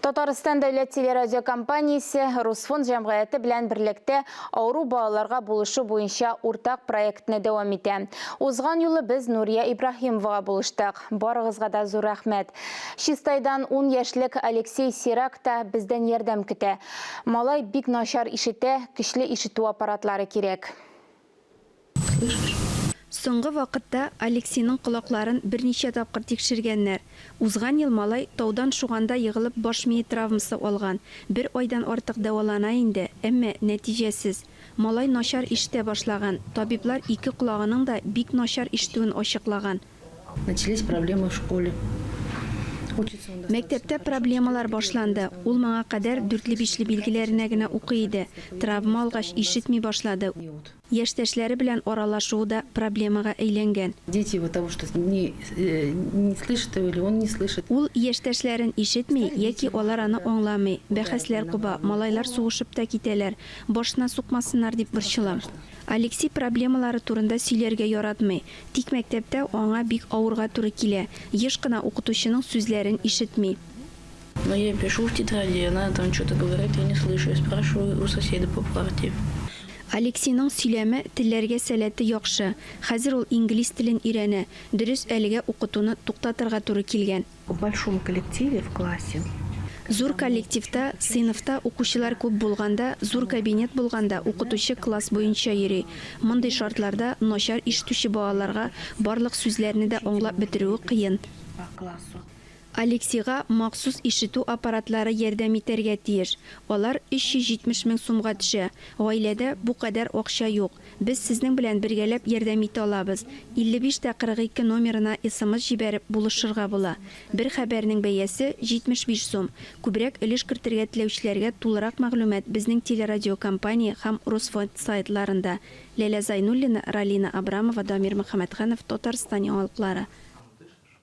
Татарстан дәүләт телерадиокомпаниясе Русфонд җәмгыяте белән берлектә авыру балаларга булышу буенча уртак проектны дәвам итә. Узган юлы без Нурия Ибрахимовага булыштык. Барыгызга да зур рәхмәт. Чистайдан 10 яшьлек Алексей Сирак та бездән ярдәм көтә. Малай бик начар ишетә, көчле ишетү аппаратлары кирәк. Соңгы вакытта Алексейның колакларын берничә тапкыр тикшергәннәр. Узган ел малай таудан шуганда егылып баш мие травмасы алган. Бер айдан артык дәвалана инде, әмма нәтиҗәсез. Малай начар ишетә башлаган. Табиблар ике колагының да бик начар ишетүен ачыклаган. Начались проблемы в школе. Мәктәптә проблемалар башланды. Ул моңа кадәр 4-5 билгеләренә генә укый иде. Травма алгач ишетми башлады. Яшьтәшләре белән аралашуы да проблемага әйләнгән. Дети вот того, что не слышат или он не слышит. Ул яшьтәшләрен ишетми, яки алар аны аңламый. Бәхәсләр куба, малайлар сугышып та китәләр. Башына сукмасыннар дип борчыла. Алексей проблемалары турында сөйләргә яратмый. Тик мәктәптә аңа бик авырга туры килә. Еш кына укытучының сүзләрен ишетми. Но я пишу в тетради, она там что-то говорит, я не слышу. Я спрашиваю у соседа по партии. Алексейның сөйләме телләргә сәләте яхшы. Хәзер ул инглиз телен өйрәнә. Дөрес әлегә укытуны туктатырга туры килгән. В большом коллективе в классе. Зур коллективта, сыйныфта укучылар күп булганда, зур кабинет булганда укытучы класс буенча йөри. Мондый шартларда начар ишетүче балаларга барлык сүзләрне дә аңлап бетерүе кыен. Алексейга махсус ишетү аппаратлары ярдәм итәргә тиеш. Алар 370 мең сумга төшә. Гаиләдә бу кадәр акча юк. Без сезнең белән бергәләп ярдәм итә алабыз. 55-42 номерына SMS җибәреп булышырга була. Бер хәбәрнең бәясе 75 сум. Күбрәк өлеш кертергә теләүчеләргә тулырак мәгълүмат безнең телерадиокомпания һәм Русфонд сайтларында. Ләйлә Зайнуллина, Ралина Абрамова, Дамир Мөхәммәтханов, Татарстан яңалыклары.